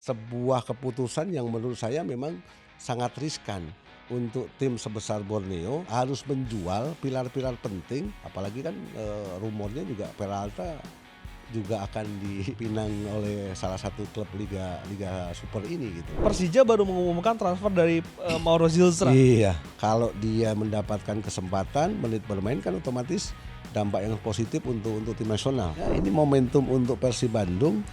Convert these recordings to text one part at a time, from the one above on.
Sebuah keputusan yang menurut saya memang sangat riskan untuk tim sebesar Borneo harus menjual pilar-pilar penting, apalagi kan, rumornya juga Peralta juga akan dipinang oleh salah satu klub liga liga super ini gitu. Persija baru mengumumkan transfer dari Mauro Zilstra. Iya, kalau dia mendapatkan kesempatan menit bermain kan otomatis dampak yang positif untuk tim nasional. Ya, ini momentum untuk Persib Bandung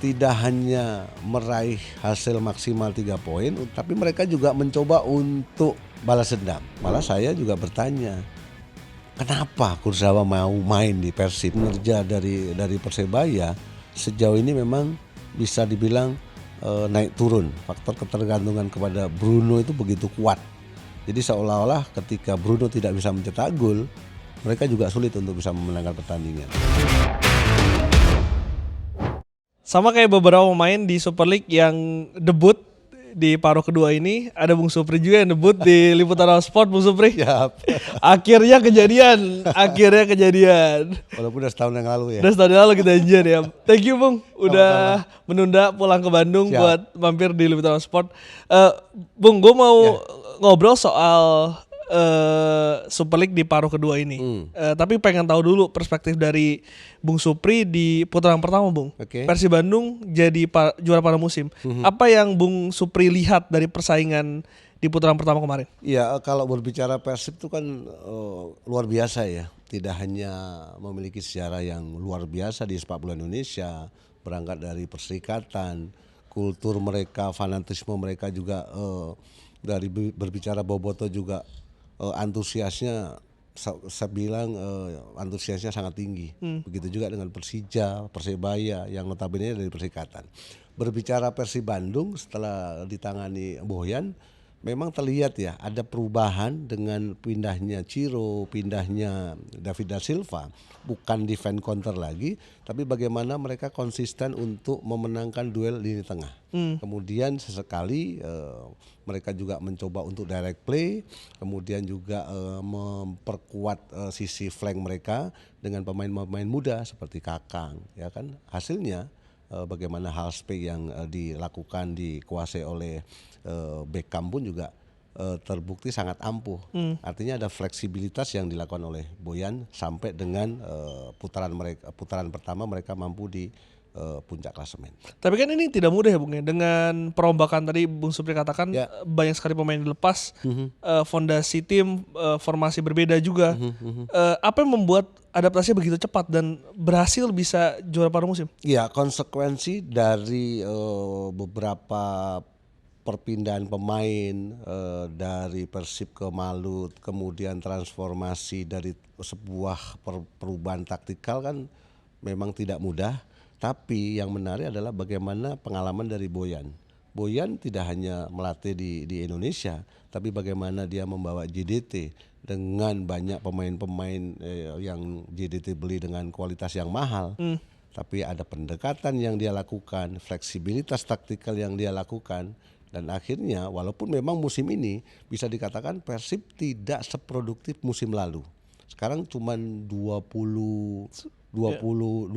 tidak hanya meraih hasil maksimal 3 poin, tapi mereka juga mencoba untuk balas dendam. Malah saya juga bertanya, kenapa Kurzawa mau main di Persib? Kinerja dari Persebaya sejauh ini memang bisa dibilang naik turun. Faktor ketergantungan kepada Bruno itu begitu kuat. Jadi seolah-olah ketika Bruno tidak bisa mencetak gol, mereka juga sulit untuk bisa memenangkan pertandingan. Sama kayak beberapa pemain di Super League yang debut di paruh kedua ini, ada Bung Supri juga yang debut di Liputan Sport, Bung Supri. Siap. Akhirnya kejadian. Walaupun udah setahun yang lalu ya. Udah setahun lalu kita janjian ya. Thank you Bung, udah menunda pulang ke Bandung. Siap. Buat mampir di Liputan Sport. Bung, gue mau ngobrol soal Super League di paruh kedua ini. Tapi pengen tahu dulu perspektif dari Bung Supri di putaran pertama, Bung. Oke. Persib Bandung jadi juara pada musim. Apa yang Bung Supri lihat dari persaingan di putaran pertama kemarin? Iya, kalau berbicara Persib itu kan luar biasa ya. Tidak hanya memiliki sejarah yang luar biasa di sepak bola Indonesia, berangkat dari perserikatan, kultur mereka, fanatisme mereka juga dari berbicara Boboto juga antusiasnya saya bilang antusiasnya sangat tinggi. Begitu juga dengan Persija, Persebaya yang notabene dari perserikatan. Berbicara Persib Bandung setelah ditangani Boyan, memang terlihat ya ada perubahan dengan pindahnya Ciro, pindahnya David da Silva, bukan defend counter lagi, tapi bagaimana mereka konsisten untuk memenangkan duel lini tengah. Kemudian sesekali mereka juga mencoba untuk direct play, kemudian juga memperkuat sisi flank mereka dengan pemain-pemain muda seperti Kakang, ya kan. Hasilnya bagaimana hal speak yang dilakukan dikuasai oleh Beckham pun juga terbukti sangat ampuh. Artinya ada fleksibilitas yang dilakukan oleh Boyan sampai dengan putaran pertama mereka mampu di puncak klasemen. Tapi kan ini tidak mudah ya Bung ya. Dengan perombakan tadi Bung Supri katakan banyak sekali pemain dilepas, fondasi tim, formasi berbeda juga. Apa yang membuat adaptasinya begitu cepat dan berhasil bisa juara paruh musim? Iya, konsekuensi dari beberapa perpindahan pemain dari Persib ke Malut, kemudian transformasi dari sebuah perubahan taktikal kan memang tidak mudah. Tapi yang menarik adalah bagaimana pengalaman dari Boyan. Boyan tidak hanya melatih di Indonesia, tapi bagaimana dia membawa JDT dengan banyak pemain-pemain yang JDT beli dengan kualitas yang mahal. Tapi ada pendekatan yang dia lakukan, fleksibilitas taktikal yang dia lakukan, dan akhirnya walaupun memang musim ini bisa dikatakan Persib tidak seproduktif musim lalu. Sekarang cuma 29, 28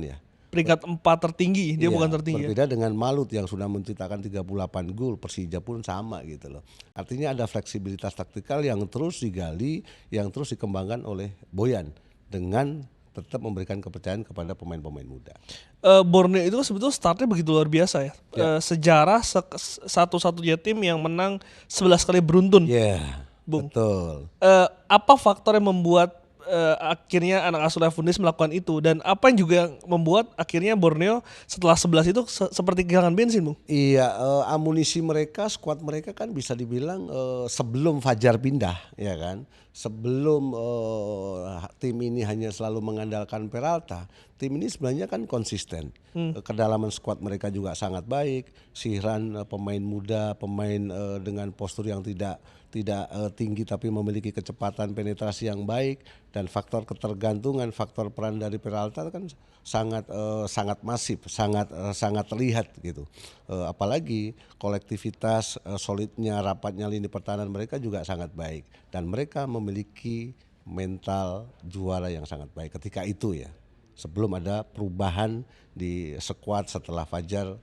ya. Peringkat 4 tertinggi, dia bukan tertinggi. Berbeda dengan Malut yang sudah menciptakan 38 gol, Persija pun sama gitu loh. Artinya ada fleksibilitas taktikal yang terus digali, yang terus dikembangkan oleh Boyan dengan tetap memberikan kepercayaan kepada pemain-pemain muda. Borneo itu sebetulnya startnya begitu luar biasa ya. Sejarah satu-satunya tim yang menang 11 kali beruntun. Bung. Betul. Apa faktor yang membuat akhirnya anak asuh Fundis melakukan itu, dan apa yang juga membuat akhirnya Borneo setelah 11 itu seperti kehilangan bensin, Bung? Iya, amunisi mereka, skuad mereka kan bisa dibilang sebelum Fajar pindah, ya kan. Sebelum tim ini hanya selalu mengandalkan Peralta, tim ini sebenarnya kan konsisten. Kedalaman skuad mereka juga sangat baik. Sihran pemain muda, pemain dengan postur yang tidak tinggi tapi memiliki kecepatan penetrasi yang baik, dan faktor ketergantungan, faktor peran dari Peralta kan sangat masif, sangat terlihat gitu. Apalagi kolektivitas, solidnya, rapatnya lini pertahanan mereka juga sangat baik, dan mereka memiliki mental juara yang sangat baik ketika itu ya. Sebelum ada perubahan di skuad setelah Fajar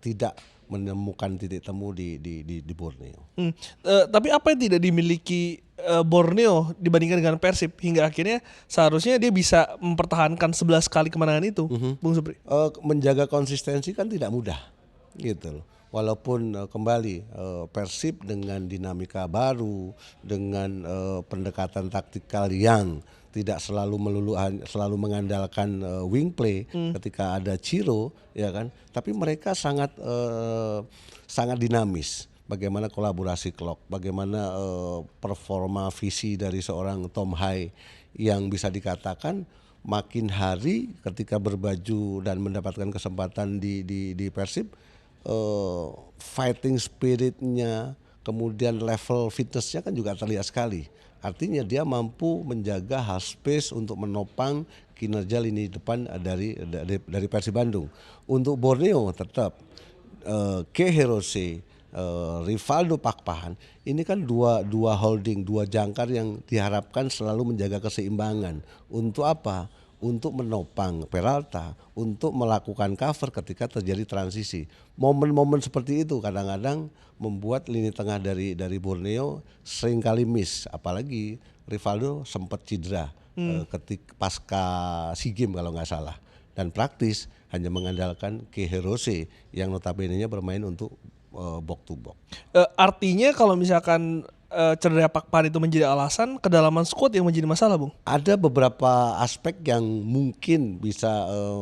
tidak menemukan titik temu di Borneo. Tapi apa yang tidak dimiliki Borneo dibandingkan dengan Persib hingga akhirnya seharusnya dia bisa mempertahankan 11 kali kemenangan itu, Bung Supri? Menjaga konsistensi kan tidak mudah, gitu loh. Walaupun kembali Persib dengan dinamika baru, dengan pendekatan taktikal yang tidak selalu selalu mengandalkan wing play ketika ada Ciro, ya kan. Tapi mereka sangat dinamis. Bagaimana kolaborasi klub, bagaimana performa visi dari seorang Tom Hai yang bisa dikatakan makin hari ketika berbaju dan mendapatkan kesempatan di Persib, fighting spiritnya, kemudian level fitnessnya kan juga terlihat sekali. Artinya dia mampu menjaga half space untuk menopang kinerja lini depan dari Persib Bandung. Untuk Borneo tetap Ke Hirose, Rivaldo Pakpahan, ini kan dua holding, dua jangkar yang diharapkan selalu menjaga keseimbangan. Untuk apa? Untuk menopang Peralta, untuk melakukan cover ketika terjadi transisi. Momen-momen seperti itu kadang-kadang membuat lini tengah dari Borneo seringkali miss, apalagi Rivaldo sempat cedera ketika pasca SEA Games kalau nggak salah, dan praktis hanya mengandalkan Ke Hirose yang notabene-nya bermain untuk box to box. Artinya kalau misalkan cedera Pakpahan itu menjadi alasan, kedalaman squad yang menjadi masalah, Bung? Ada beberapa aspek yang mungkin bisa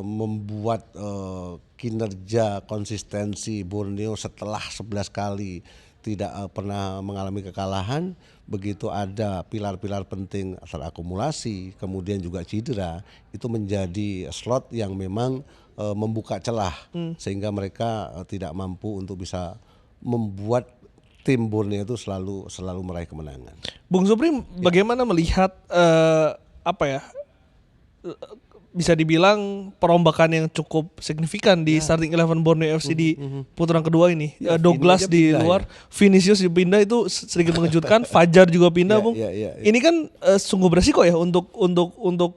membuat kinerja konsistensi Borneo setelah 11 kali tidak pernah mengalami kekalahan. Begitu ada pilar-pilar penting terakumulasi, kemudian juga cedera, itu menjadi slot yang memang membuka celah sehingga mereka tidak mampu untuk bisa membuat tim Borneo itu selalu meraih kemenangan. Bung Supri bagaimana melihat bisa dibilang perombakan yang cukup signifikan di starting 11 Borneo FC di putaran kedua ini. Douglas di luar, Vinicius dipindah, itu sedikit mengejutkan. Fajar juga pindah, Bung. Ini kan sungguh beresiko ya untuk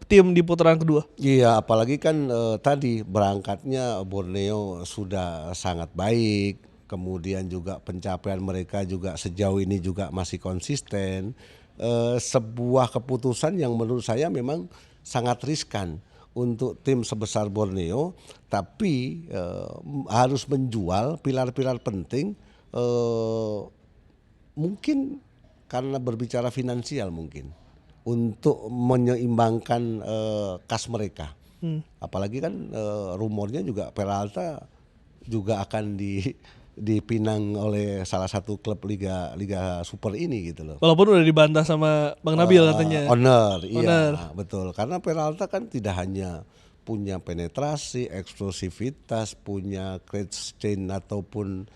tim di putaran kedua. Iya, apalagi kan tadi berangkatnya Borneo sudah sangat baik. Kemudian juga pencapaian mereka juga sejauh ini juga masih konsisten. Sebuah keputusan yang menurut saya memang sangat riskan untuk tim sebesar Borneo, tapi harus menjual pilar-pilar penting, mungkin karena berbicara finansial mungkin, untuk menyeimbangkan kas mereka. Apalagi kan rumornya juga Peralta juga akan dipinang oleh salah satu klub Liga Super ini gitu loh. Walaupun udah dibantah sama Bang Nabil katanya. Owner, iya betul. Karena Peralta kan tidak hanya punya penetrasi, eksklusivitas, punya create chain ataupun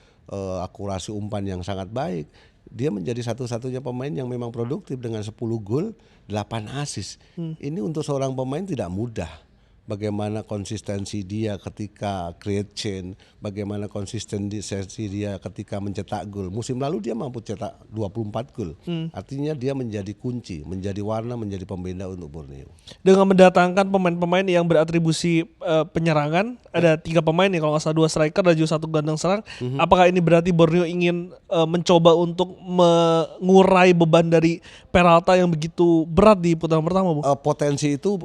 akurasi umpan yang sangat baik. Dia menjadi satu-satunya pemain yang memang produktif dengan 10 gol, 8 assist. Ini untuk seorang pemain tidak mudah. Bagaimana konsistensi dia ketika create chain, bagaimana konsistensi dia ketika mencetak gol. Musim lalu dia mampu cetak 24 gol. Artinya dia menjadi kunci, menjadi warna, menjadi pembeda untuk Borneo. Dengan mendatangkan pemain-pemain yang beratribusi penyerangan, ada 3 pemain nih kalau nggak salah, 2 striker dan juga 1 gelandang serang. Apakah ini berarti Borneo ingin mencoba untuk mengurai beban dari Peralta yang begitu berat di putaran pertama, Bu? Potensi itu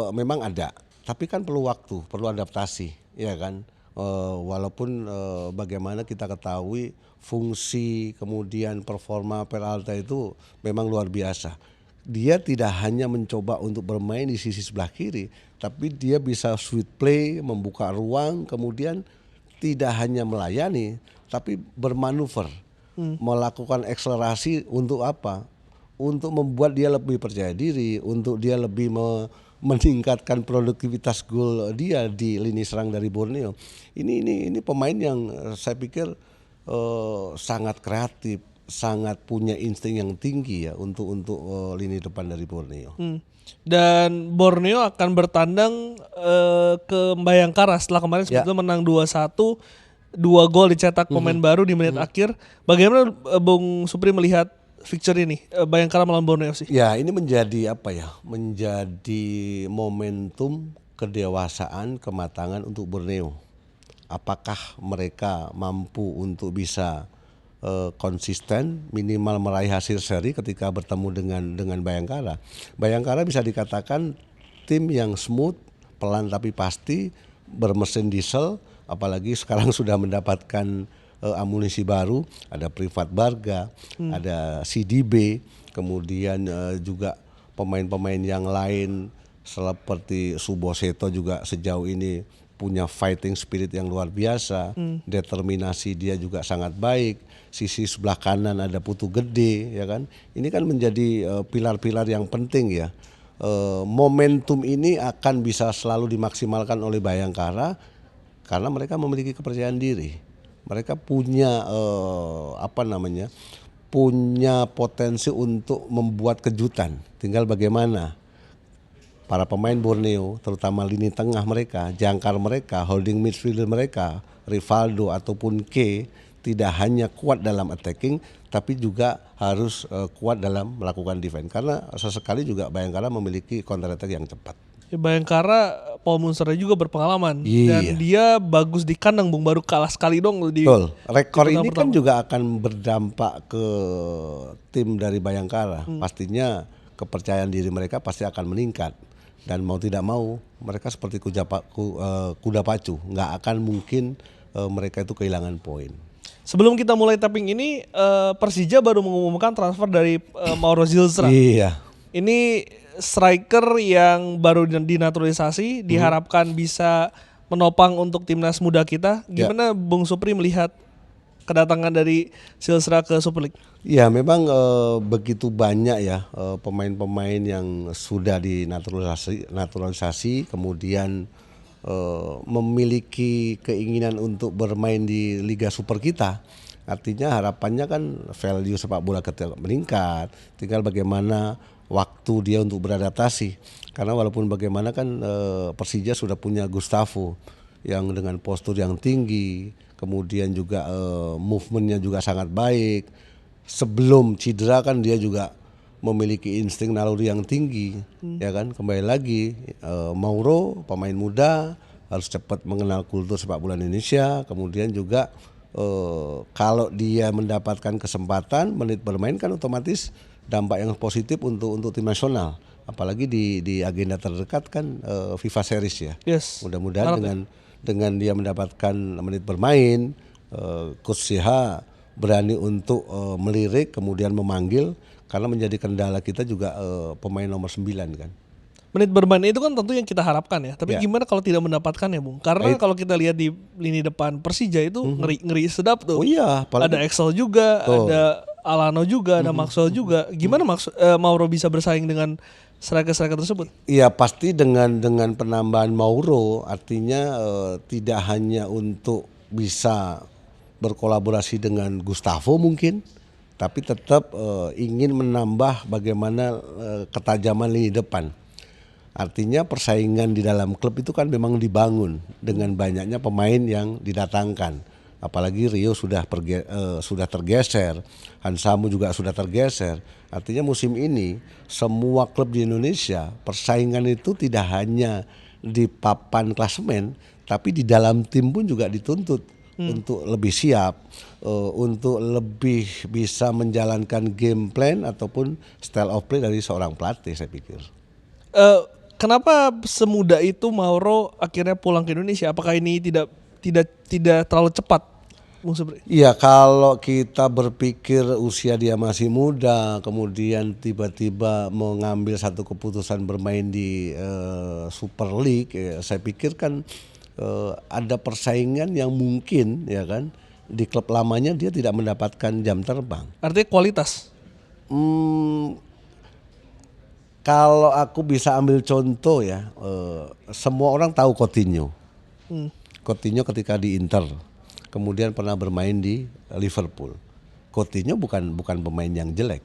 memang ada. Tapi kan perlu waktu, perlu adaptasi, ya kan. Walaupun bagaimana kita ketahui fungsi kemudian performa Peralta itu memang luar biasa. Dia tidak hanya mencoba untuk bermain di sisi sebelah kiri, tapi dia bisa sweet play, membuka ruang, kemudian tidak hanya melayani, tapi bermanuver, melakukan akselerasi untuk apa? Untuk membuat dia lebih percaya diri, untuk dia lebih meningkatkan produktivitas gol dia di lini serang dari Borneo. Ini pemain yang saya pikir sangat kreatif, sangat punya insting yang tinggi ya untuk lini depan dari Borneo. Dan Borneo akan bertandang ke Bayangkara setelah kemarin sebetulnya menang 2-1, 2 gol dicetak pemain baru di menit akhir. Bagaimana Bung Supri melihat fixture ini, Bayangkara melawan Borneo FC? Ya, ini menjadi menjadi momentum kedewasaan, kematangan untuk Borneo. apakah mereka mampu untuk bisa konsisten minimal meraih hasil seri ketika bertemu dengan Bayangkara. Bayangkara bisa dikatakan tim yang smooth, pelan tapi pasti, bermesin diesel, apalagi sekarang sudah mendapatkan amunisi baru, ada Privat Barga, ada CDB, kemudian juga pemain-pemain yang lain seperti Suboseto juga sejauh ini punya fighting spirit yang luar biasa, determinasi dia juga sangat baik. Sisi sebelah kanan ada Putu Gede, ya kan. Ini kan menjadi pilar-pilar yang penting ya. Momentum ini akan bisa selalu dimaksimalkan oleh Bayangkara karena mereka memiliki kepercayaan diri. Mereka punya punya potensi untuk membuat kejutan. Tinggal bagaimana para pemain Borneo, terutama lini tengah mereka, jangkar mereka, holding midfielder mereka, Rivaldo ataupun K, tidak hanya kuat dalam attacking, tapi juga harus kuat dalam melakukan defense. Karena sesekali juga Bayangkara memiliki counter attack yang cepat. Bayangkara, Paul Munster juga berpengalaman dan dia bagus di kandang, Bung, baru kalah sekali dong di. Betul. Rekor ini kan juga akan berdampak ke tim dari Bayangkara. Pastinya kepercayaan diri mereka pasti akan meningkat. Dan mau tidak mau mereka seperti kuda pacu, nggak akan mungkin mereka itu kehilangan poin. Sebelum kita mulai tapping ini, Persija baru mengumumkan transfer dari Mauro Zilstra. Iya. Ini striker yang baru dinaturalisasi, diharapkan bisa menopang untuk timnas muda kita. Gimana Bung Supri melihat kedatangan dari Zilstra ke Super League? Ya memang begitu banyak ya pemain-pemain yang sudah dinaturalisasi kemudian memiliki keinginan untuk bermain di Liga Super kita. Artinya harapannya kan value sepak bola kita meningkat, tinggal bagaimana waktu dia untuk beradaptasi. Karena walaupun bagaimana kan Persija sudah punya Gustavo yang dengan postur yang tinggi, kemudian juga movementnya juga sangat baik. Sebelum cedera kan dia juga memiliki insting naluri yang tinggi, ya kan. Kembali lagi Mauro pemain muda harus cepat mengenal kultur sepak bola Indonesia. Kemudian juga kalau dia mendapatkan kesempatan menit bermain kan otomatis dampak yang positif untuk tim nasional. Apalagi di agenda terdekat kan FIFA Series ya. Yes. Mudah-mudahan dengan dia mendapatkan menit bermain, Coach CH berani untuk melirik kemudian memanggil. Karena menjadi kendala kita juga pemain nomor 9 kan. Menit bermain itu kan tentu yang kita harapkan ya. Tapi gimana kalau tidak mendapatkan ya, Bung? Karena kalau kita lihat di lini depan Persija itu ngeri sedap tuh. Oh iya, ada Excel juga, ada Alano juga, ada Maxwell juga. Gimana Mauro bisa bersaing dengan striker-striker tersebut? Iya pasti dengan penambahan Mauro artinya tidak hanya untuk bisa berkolaborasi dengan Gustavo mungkin, tapi tetap ingin menambah bagaimana ketajaman lini depan. Artinya persaingan di dalam klub itu kan memang dibangun dengan banyaknya pemain yang didatangkan. Apalagi Rio sudah tergeser, Hansamu juga sudah tergeser. Artinya musim ini semua klub di Indonesia persaingan itu tidak hanya di papan klasemen, tapi di dalam tim pun juga dituntut untuk lebih siap, untuk lebih bisa menjalankan game plan ataupun style of play dari seorang pelatih, saya pikir. Kenapa semudah itu Mauro akhirnya pulang ke Indonesia? Apakah ini tidak terlalu cepat, Bung Supri? Iya, kalau kita berpikir usia dia masih muda, kemudian tiba-tiba mengambil satu keputusan bermain di Super League, saya pikir kan ada persaingan yang mungkin ya kan di klub lamanya dia tidak mendapatkan jam terbang. Artinya kualitas. Kalau aku bisa ambil contoh ya, semua orang tahu Coutinho. Coutinho ketika di Inter, kemudian pernah bermain di Liverpool. Coutinho bukan pemain yang jelek,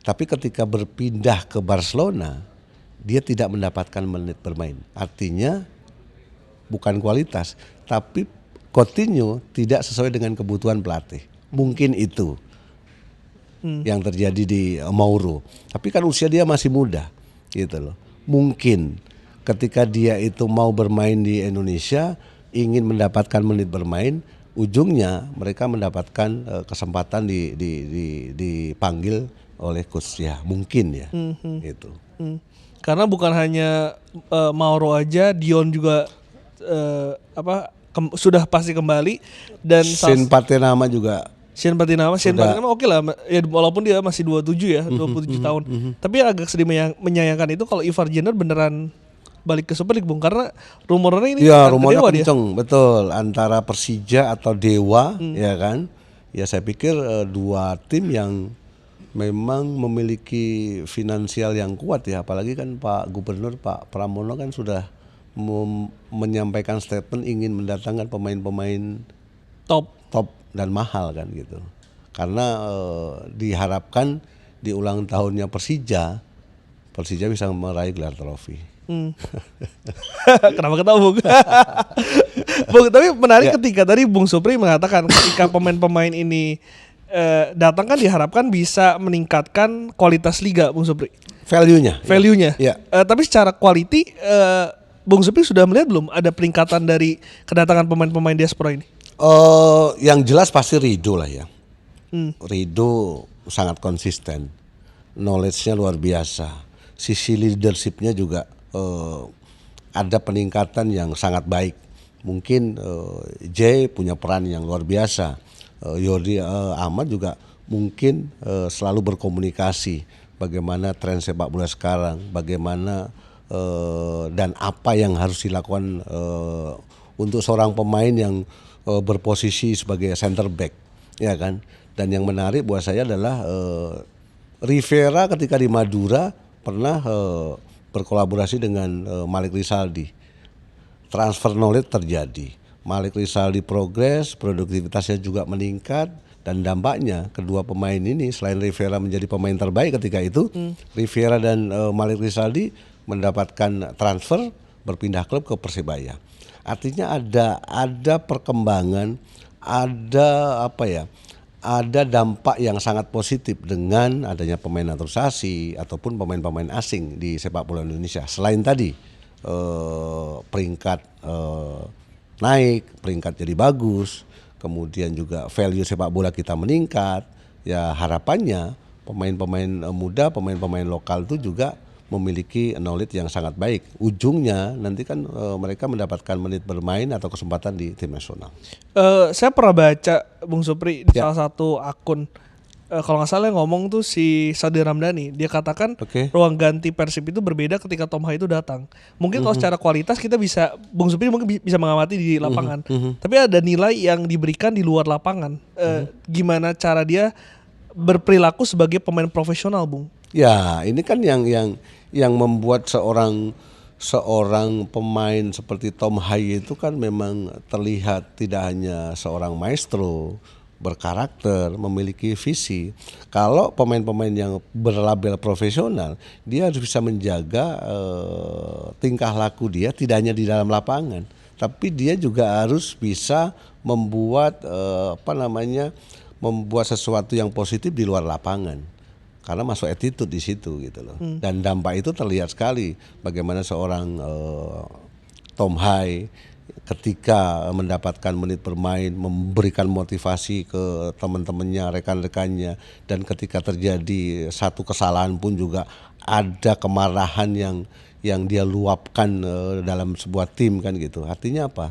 tapi ketika berpindah ke Barcelona, dia tidak mendapatkan menit bermain. Artinya bukan kualitas, tapi Coutinho tidak sesuai dengan kebutuhan pelatih. Mungkin itu yang terjadi di Mauro. Tapi kan usia dia masih muda, gitu loh. Mungkin ketika dia itu mau bermain di Indonesia, ingin mendapatkan menit bermain, ujungnya mereka mendapatkan kesempatan dipanggil oleh coach ya, mungkin ya. Itu. Karena bukan hanya Mauro aja, Dion juga sudah pasti kembali, dan Sean Patenama juga. Sean Patenama oke lah ya, walaupun dia masih 27 ya, 27 tahun. Tapi yang agak sedih menyayangkan itu kalau Ivar Jenner beneran balik ke Super League, Bung, karena rumornya ini ya, rumornya kenceng, betul, antara Persija atau Dewa, ya kan. Ya saya pikir dua tim yang memang memiliki finansial yang kuat ya, apalagi kan Pak Gubernur Pak Pramono kan sudah menyampaikan statement ingin mendatangkan pemain-pemain top dan mahal kan gitu. Karena diharapkan di ulang tahunnya Persija bisa meraih gelar trofi. Kenapa ketawa, Bung? Bung, tapi menarik ketika tadi Bung Supri mengatakan ketika pemain-pemain ini datang kan diharapkan bisa meningkatkan kualitas liga, Bung Supri. Value-nya. Ya. Tapi secara quality, Bung Supri sudah melihat belum ada peningkatan dari kedatangan pemain-pemain diaspora ini? Yang jelas pasti Rido lah ya. Rido sangat konsisten, knowledge-nya luar biasa, sisi leadership-nya juga ada peningkatan yang sangat baik. Mungkin Jay punya peran yang luar biasa. Yordi Ahmad juga mungkin selalu berkomunikasi bagaimana tren sepak bola sekarang, bagaimana dan apa yang harus dilakukan untuk seorang pemain yang berposisi sebagai center back, ya kan. Dan yang menarik buat saya adalah Rivera ketika di Madura pernah berkolaborasi dengan Malik Rizaldi. Transfer knowledge terjadi. Malik Rizaldi progres, produktivitasnya juga meningkat, dan dampaknya kedua pemain ini selain Rivera menjadi pemain terbaik ketika itu, Rivera dan Malik Rizaldi mendapatkan transfer berpindah klub ke Persebaya. Artinya ada perkembangan, ada dampak yang sangat positif dengan adanya pemain naturalisasi ataupun pemain-pemain asing di sepak bola Indonesia. Selain tadi peringkat naik, peringkat jadi bagus, kemudian juga value sepak bola kita meningkat. Ya harapannya pemain-pemain muda, pemain-pemain lokal itu juga memiliki knowledge yang sangat baik. Ujungnya nanti kan mereka mendapatkan menit bermain atau kesempatan di tim nasional. Saya pernah baca, Bung Supri, di salah satu akun, kalau nggak salah yang ngomong tuh si Sadi Ramdhani, dia katakan ruang ganti Persib itu berbeda ketika Tom Hai itu datang. Mungkin kalau secara kualitas kita bisa, Bung Supri mungkin bisa mengamati di lapangan, tapi ada nilai yang diberikan di luar lapangan. Gimana cara dia berperilaku sebagai pemain profesional, Bung? Ya, ini kan yang membuat seorang pemain seperti Tom Hai itu kan memang terlihat tidak hanya seorang maestro, berkarakter, memiliki visi. Kalau pemain-pemain yang berlabel profesional, dia harus bisa menjaga tingkah laku dia tidak hanya di dalam lapangan, tapi dia juga harus bisa membuat membuat sesuatu yang positif di luar lapangan. Karena masuk attitude di situ gitu loh. Dan dampak itu terlihat sekali bagaimana seorang Tom Hai ketika mendapatkan menit bermain memberikan motivasi ke teman-temannya, rekan-rekannya, dan ketika terjadi satu kesalahan pun juga ada kemarahan yang dia luapkan dalam sebuah tim kan gitu. Artinya apa?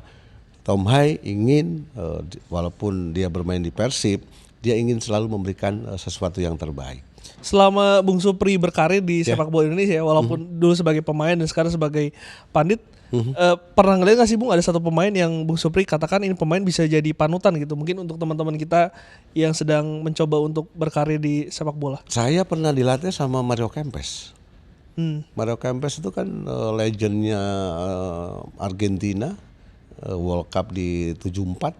Tom Hai ingin walaupun dia bermain di Persib, dia ingin selalu memberikan sesuatu yang terbaik. Selama Bung Supri berkarir di sepak bola Indonesia, walaupun dulu sebagai pemain dan sekarang sebagai pandit, pernah ngeliat gak sih, Bung, ada satu pemain yang Bung Supri katakan ini pemain bisa jadi panutan gitu, mungkin untuk teman-teman kita yang sedang mencoba untuk berkarir di sepak bola? Saya pernah dilatih sama Mario Kempes. Mario Kempes itu kan legendnya Argentina, World Cup di 74.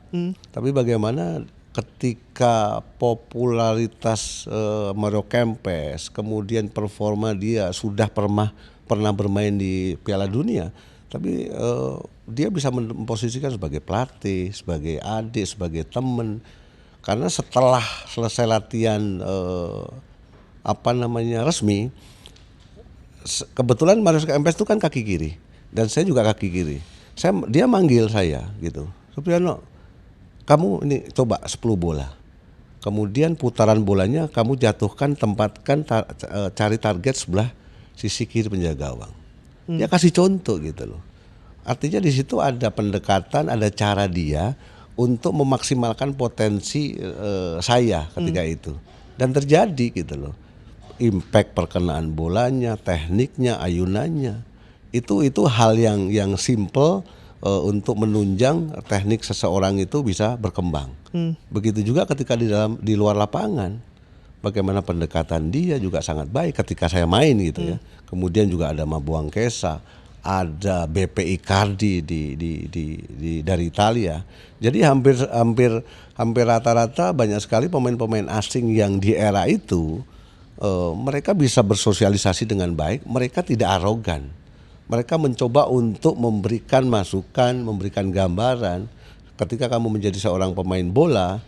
Tapi bagaimana ketika popularitas Mario Kempes, kemudian performa dia sudah pernah bermain di Piala Dunia, tapi dia bisa memposisikan sebagai pelatih, sebagai adik, sebagai teman. Karena setelah selesai latihan resmi, kebetulan Mario Kempes itu kan kaki kiri dan saya juga kaki kiri. dia manggil saya gitu, Supriyono, kamu ini coba 10 bola. Kemudian putaran bolanya kamu jatuhkan, tempatkan, cari target sebelah sisi kiri penjaga gawang. Dia kasih contoh gitu loh. Artinya di situ ada pendekatan, ada cara dia untuk memaksimalkan potensi saya ketika itu. Dan terjadi gitu loh. Impact perkenaan bolanya, tekniknya, ayunannya. Itu hal yang simple untuk menunjang teknik seseorang itu bisa berkembang. Begitu juga ketika di luar lapangan, bagaimana pendekatan dia juga sangat baik ketika saya main gitu ya. Kemudian juga ada Mabuang Kesa, ada BP Icardi dari Italia. Jadi hampir rata-rata banyak sekali pemain-pemain asing yang di era itu mereka bisa bersosialisasi dengan baik, mereka tidak arogan. Mereka mencoba untuk memberikan masukan, memberikan gambaran. Ketika kamu menjadi seorang pemain bola,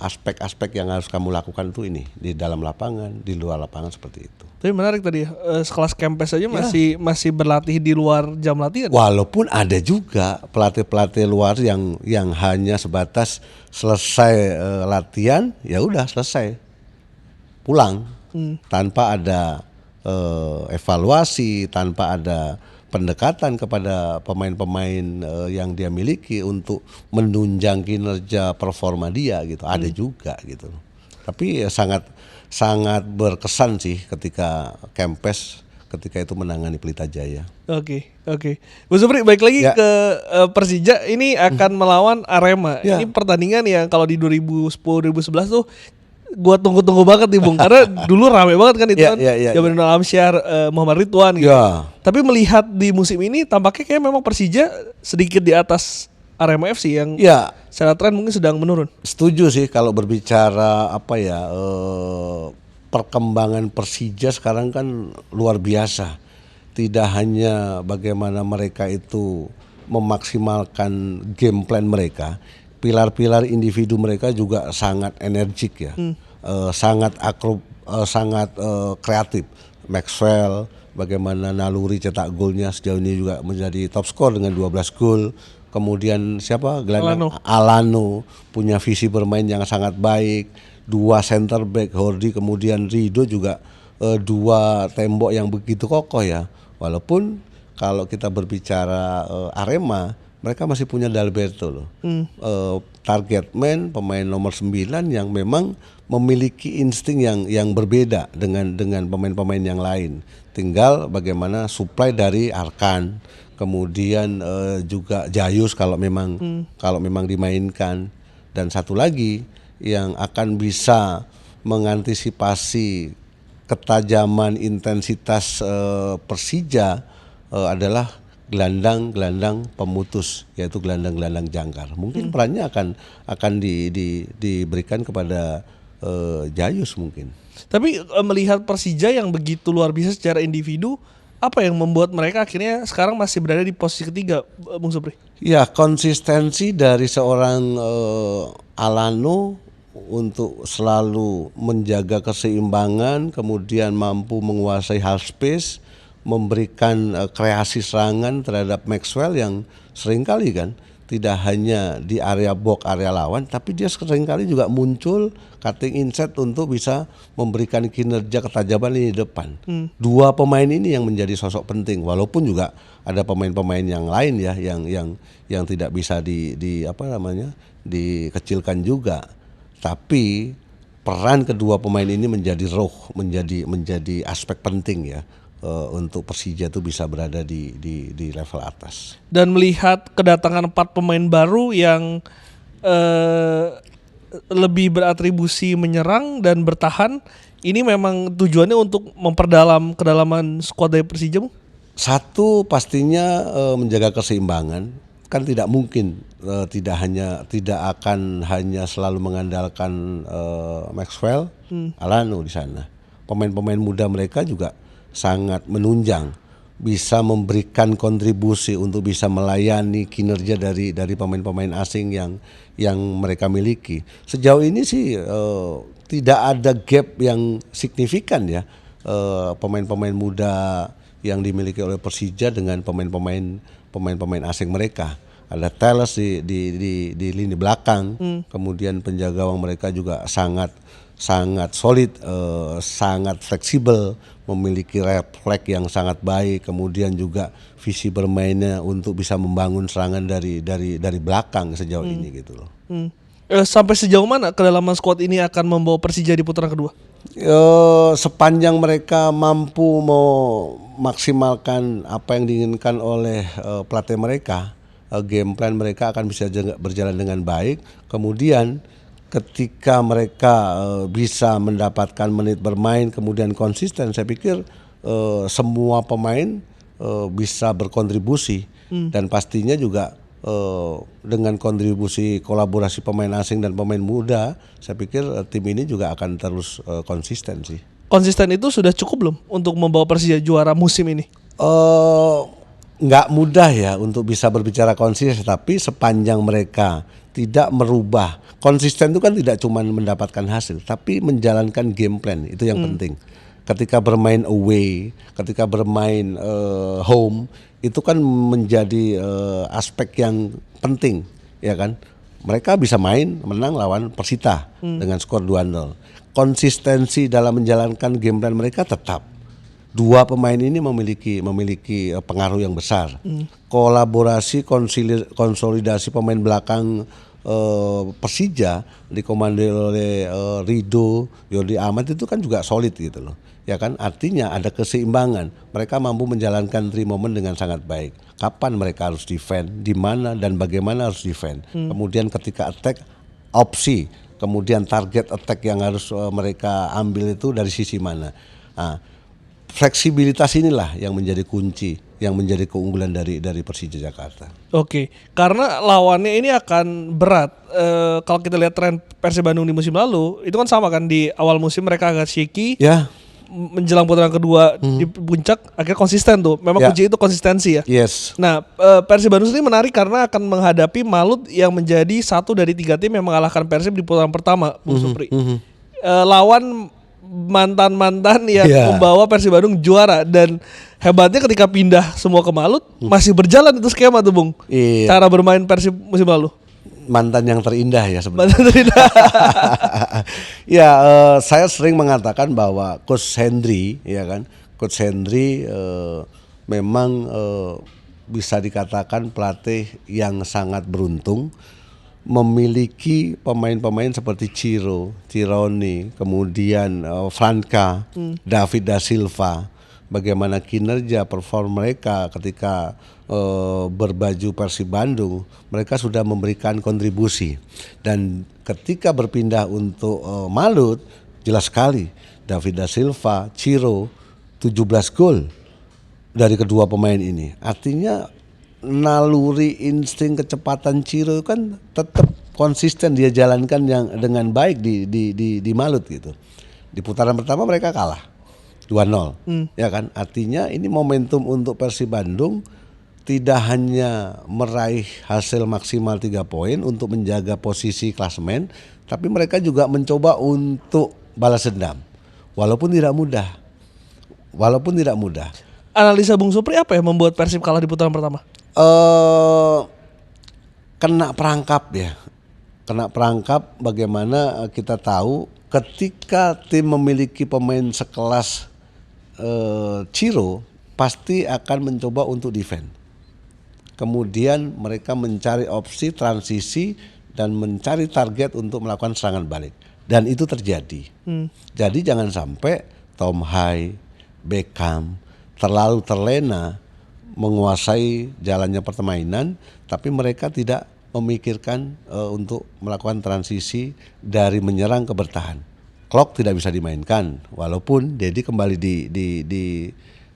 aspek-aspek yang harus kamu lakukan itu ini di dalam lapangan, di luar lapangan seperti itu. Tapi menarik tadi sekelas Kempes aja masih berlatih di luar jam latihan. Walaupun ada juga pelatih-pelatih luar yang hanya sebatas selesai latihan, ya udah selesai, pulang tanpa ada evaluasi, tanpa ada pendekatan kepada pemain-pemain yang dia miliki untuk menunjang kinerja performa dia gitu. Ada juga gitu. Tapi ya sangat berkesan sih ketika Kempes ketika itu menangani Pelita Jaya. Oke. Bu Supri, balik lagi ke Persija, ini akan melawan Arema. Ya. Ini pertandingan yang kalau di 2010-2011 tuh gua tunggu-tunggu banget nih Bung, karena dulu rame banget kan itu kan. Zaman Donald Amsyar, Muhammad Ridwan gitu. Tapi melihat di musim ini tampaknya kayak memang Persija sedikit di atas Arema FC yang secara tren mungkin sedang menurun. Setuju sih kalau berbicara perkembangan Persija sekarang kan luar biasa. Tidak hanya bagaimana mereka itu memaksimalkan game plan mereka, pilar-pilar individu mereka juga sangat energik ya, sangat kreatif. Maxwell, bagaimana naluri cetak golnya sejauh ini juga menjadi top skor dengan 12 gol. Kemudian Alano punya visi bermain yang sangat baik. 2 center back Hordi, kemudian Rido juga 2 tembok yang begitu kokoh ya. Walaupun kalau kita berbicara Arema, mereka masih punya Dalberto loh. Target man, pemain nomor 9 yang memang memiliki insting yang berbeda dengan pemain-pemain yang lain. Tinggal bagaimana supply dari Arkan, kemudian juga Jayus kalau memang dimainkan, dan satu lagi yang akan bisa mengantisipasi ketajaman intensitas Persija adalah gelandang pemutus, yaitu gelandang jangkar. Mungkin perannya akan diberikan kepada Jayus mungkin. Tapi melihat Persija yang begitu luar biasa secara individu, apa yang membuat mereka akhirnya sekarang masih berada di posisi ketiga, Bung Supri? Ya, konsistensi dari seorang Alano untuk selalu menjaga keseimbangan, kemudian mampu menguasai half space, memberikan kreasi serangan terhadap Maxwell yang seringkali kan tidak hanya di area box, area lawan, tapi dia seringkali juga muncul cutting inside untuk bisa memberikan kinerja ketajaman lini depan. 2 pemain ini yang menjadi sosok penting, walaupun juga ada pemain-pemain yang lain ya yang tidak bisa dikecilkan juga. Tapi peran kedua pemain ini menjadi menjadi aspek penting ya. Untuk Persija itu bisa berada di level atas. Dan melihat kedatangan 4 pemain baru yang lebih beratribusi menyerang dan bertahan, ini memang tujuannya untuk memperdalam kedalaman skuad dari Persija, Bung? Satu pastinya menjaga keseimbangan. Kan tidak mungkin tidak akan hanya selalu mengandalkan Maxwell, Alano di sana. Pemain-pemain muda mereka juga sangat menunjang, bisa memberikan kontribusi untuk bisa melayani kinerja dari pemain-pemain asing yang mereka miliki. Sejauh ini sih tidak ada gap yang signifikan ya, pemain-pemain muda yang dimiliki oleh Persija dengan pemain-pemain pemain-pemain asing mereka. Ada Telles di lini belakang, kemudian penjaga gawang mereka juga sangat solid, sangat fleksibel, memiliki refleks yang sangat baik, kemudian juga visi bermainnya untuk bisa membangun serangan dari belakang sejauh ini gitu loh. Sampai sejauh mana kedalaman skuad ini akan membawa Persija di putaran kedua? Sepanjang mereka mampu memaksimalkan apa yang diinginkan oleh pelatih mereka, game plan mereka akan bisa berjalan dengan baik. Kemudian ketika mereka bisa mendapatkan menit bermain kemudian konsisten, saya pikir semua pemain bisa berkontribusi dan pastinya juga dengan kontribusi kolaborasi pemain asing dan pemain muda, saya pikir tim ini juga akan terus konsisten sih. Konsisten itu sudah cukup belum untuk membawa Persija juara musim ini? Nggak mudah ya untuk bisa berbicara konsisten, tapi sepanjang mereka tidak merubah, konsisten itu kan tidak cuma mendapatkan hasil, tapi menjalankan game plan, itu yang penting. Ketika bermain away, ketika bermain home, itu kan menjadi aspek yang penting, ya kan? Mereka bisa main menang lawan Persita dengan skor 2-0. Konsistensi dalam menjalankan game plan mereka tetap. Dua pemain ini memiliki pengaruh yang besar. Kolaborasi konsolidasi pemain belakang Persija dikomandoi oleh Rido, Yordi Ahmad itu kan juga solid gitu loh. Ya kan, artinya ada keseimbangan. Mereka mampu menjalankan 3 momen dengan sangat baik. Kapan mereka harus defend, di mana dan bagaimana harus defend. Kemudian ketika attack, opsi, kemudian target attack yang harus mereka ambil itu dari sisi mana. Nah, fleksibilitas inilah yang menjadi kunci, yang menjadi keunggulan dari Persija Jakarta. Oke, karena lawannya ini akan berat. Kalau kita lihat tren Persib Bandung di musim lalu, itu kan sama kan, di awal musim mereka agak shaky. Ya. Menjelang putaran kedua di puncak akhirnya konsisten tuh. Memang kunci itu konsistensi ya. Yes. Nah, Persib Bandung ini menarik karena akan menghadapi Malut yang menjadi satu dari 3 tim yang mengalahkan Persib di putaran pertama, Bung Supri. Lawan mantan-mantan yang membawa Persib Bandung juara, dan hebatnya ketika pindah semua ke Malut masih berjalan itu skema tuh, Bung. Iya. Cara bermain Persib musim lalu. Mantan yang terindah ya sebenarnya. Ya, saya sering mengatakan bahwa Coach Hendry, ya kan, Coach Hendry memang bisa dikatakan pelatih yang sangat beruntung, memiliki pemain-pemain seperti Ciro, Tironi, kemudian Franka, David da Silva. Bagaimana kinerja perform mereka ketika berbaju Persib Bandung, mereka sudah memberikan kontribusi. Dan ketika berpindah untuk Malut, jelas sekali David da Silva, Ciro, 17 gol dari kedua pemain ini. Artinya naluri insting kecepatan Ciro kan tetap konsisten dia jalankan yang dengan baik di Malut gitu. Di putaran pertama mereka kalah 2-0, ya kan? Artinya ini momentum untuk Persib Bandung tidak hanya meraih hasil maksimal 3 poin untuk menjaga posisi klasemen, tapi mereka juga mencoba untuk balas dendam, walaupun tidak mudah. Analisa Bung Supri apa yang membuat Persib kalah di putaran pertama? Kena perangkap bagaimana kita tahu ketika tim memiliki pemain sekelas Ciro pasti akan mencoba untuk defend. Kemudian mereka mencari opsi transisi dan mencari target untuk melakukan serangan balik. Dan itu terjadi. Jadi jangan sampai Tom Hai, Beckham terlalu terlena menguasai jalannya permainan, tapi mereka tidak memikirkan untuk melakukan transisi dari menyerang ke bertahan. Klok tidak bisa dimainkan, walaupun Dedi kembali